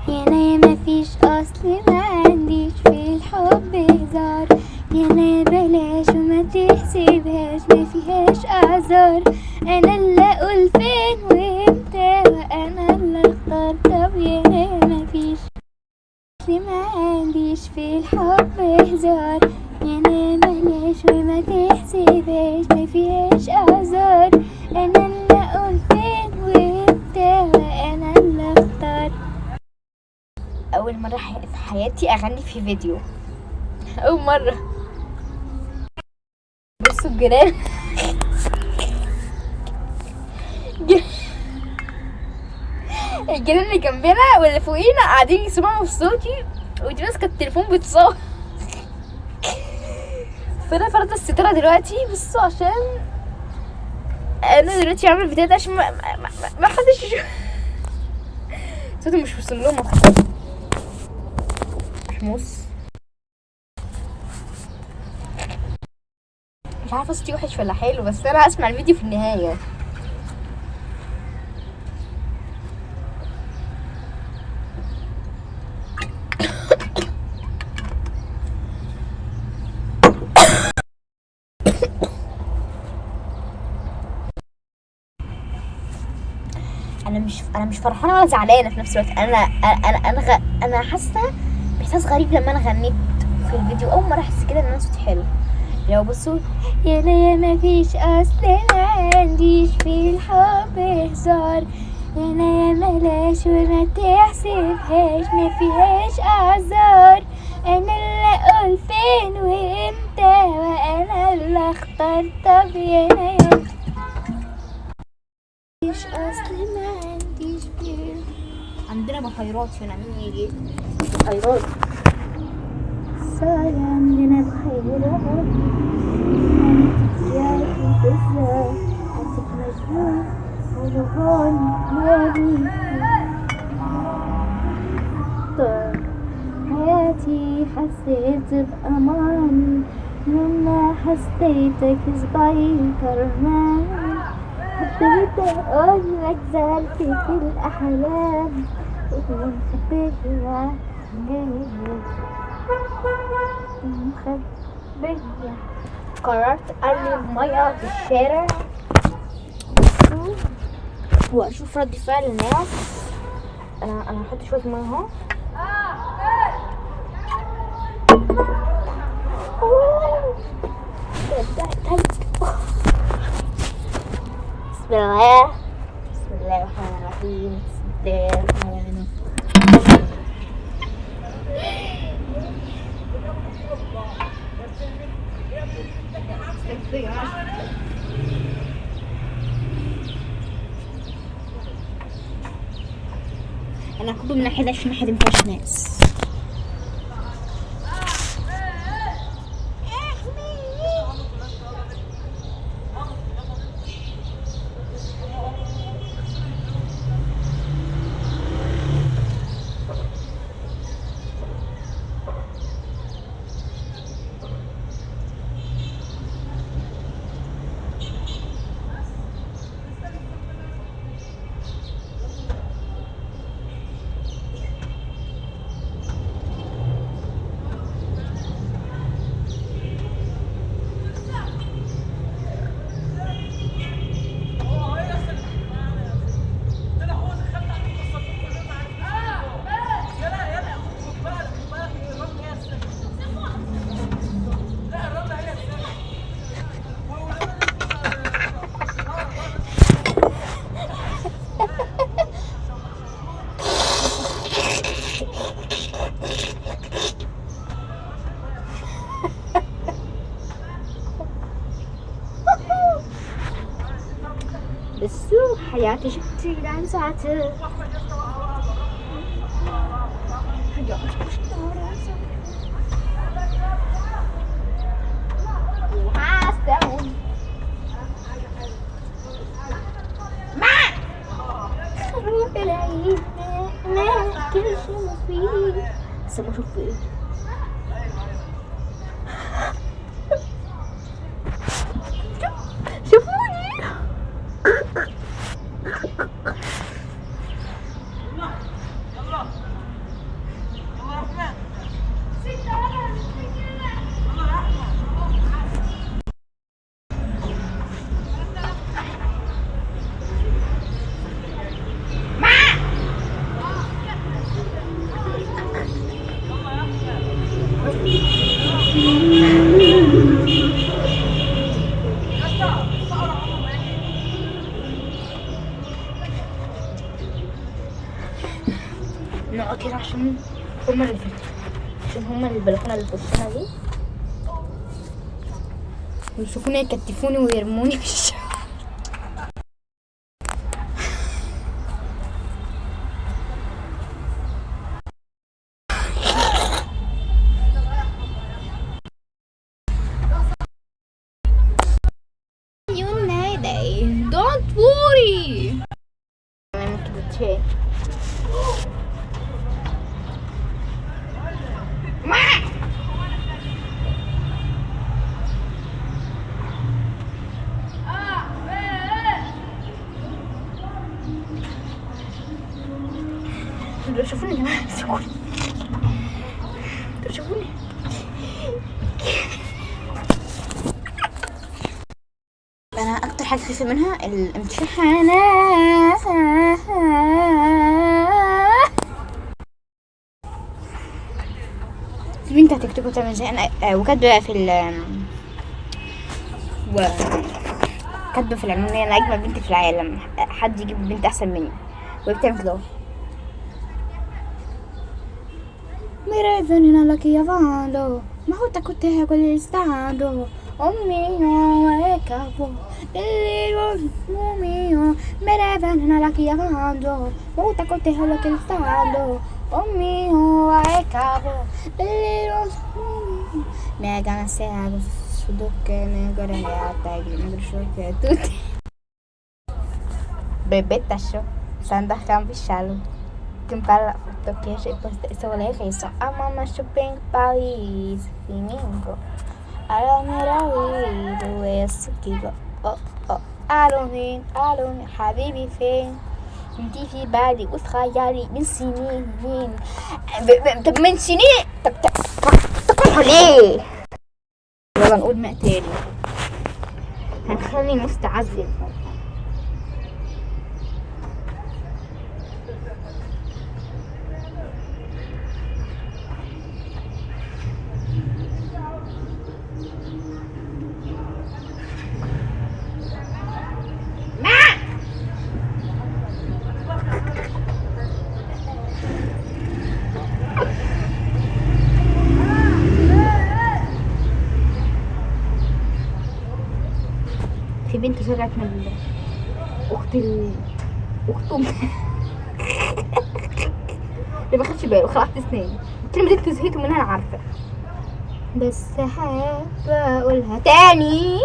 يانا مفيش اصل ما عنديش في الحب هزار، يانا بلاش وما تحسبهاش ما فيهاش اعذار. انا اللي اقول فين وامتى وانا اللي اختار. طب يانا مفيش اصل ما عنديش في الحب هزار، يانا بلاش وما تحسبهاش ما فيهاش اعذار. انا اللي اقول فين وامتى وانا اللي اختار. اول مره في حياتي اغني في فيديو، اول مره. بصوا الجيران الجيران اللي جنبنا واللي فوقينا قاعدين يسمعوا في صوتي، ودي ماسكه التليفون بتصور. فانا فردة الستاره دلوقتي. بصوا عشان انا دلوقتي عامل الفيديو ده عشان ما حدش يشوف. صوتي مش وصل لهم. مش مش عارفه صوتي وحش ولا حلو، بس انا هسمع الفيديو في النهايه. انا مش فرحانه ولا زعلانه في نفس الوقت. انا حاسه باحساس غريب لما انا غنيت في الفيديو. اول مره احس كده ان انا صوتي حلو. لو بصوا يا مفيش اصل ما عنديش في الحب هزار، يا ملاش وما تحسبهاش ما فيهاش اعذار. انا اللي اقول فين وامتى وانا اللي اختار. طب يا مفيش اصل ما عنديش فيه. عندنا بحيرات هنا. مين يجي؟ بحيرات. صار عندنا بحيرات. جاي بالزاف حاسك مجنون ولغون مالي. طار حياتي حسيت بأمان لما حسيتك صبايا كرمان. حبيت اقولك زعلت في الاحلام ومخبية مخبية. قررت ارمي المية في الشارع واشوف رد فعل الناس. انا هحط شوية مية اهو. بسم الله الرحمن الرحيم. بسم الله الرحمن الرحيم. انا هكب من ناحية عشان ناحية مفيهاش ناس. بسوا حياتي شفتي عن ساعته. خروف العيد ما كل شي فيه. بس ما اشوف ايه. شوفوني. نقعد كده عشان هما اللي البلكونه اللي في وشنا دي ويشوفوني يكتفوني ويرموني في الشارع. Don't worry. دول شوفوني يا جماعه، امسكوني دول شوفوني. انا اكتر حاجه خايفه منها الامتحانات. في بنت هتكتب وتعمل زي انا وكاتبه في كاتبه في العنوان انا اجمل بنت في العالم، حد يجيب بنت احسن مني، وبتعمل كده. Mira venina la che avando, ma hota cote quelli stando. Oh mio, e capo, dello mio. Mira venina la che avando, ma hota cote quelli che stando. Oh mio, e capo, dello mio. Mega na sega, su dokke ne gore ne atagli, mi brucio che tutti. Bebetta show, sanda cambi shallow. Para foto que j'ai posté sur les réseaux. À maman shopping Paris, Flamingo. Alors مراويد ويسكيبو. Oh ألومين حبيبي فين؟ انتي في بالي وتخيلي من سنين. طب من سنين؟ طب تقولوا ليه؟ يلا نقول ماء تاني، هنخلي مستعزل. في بنت طلعت من اخت امي اللي ما خدش باله خلعت اسناني. الكلمه دي انتوا زهقتوا منها انا عارفه، بس حابه اقولها تاني.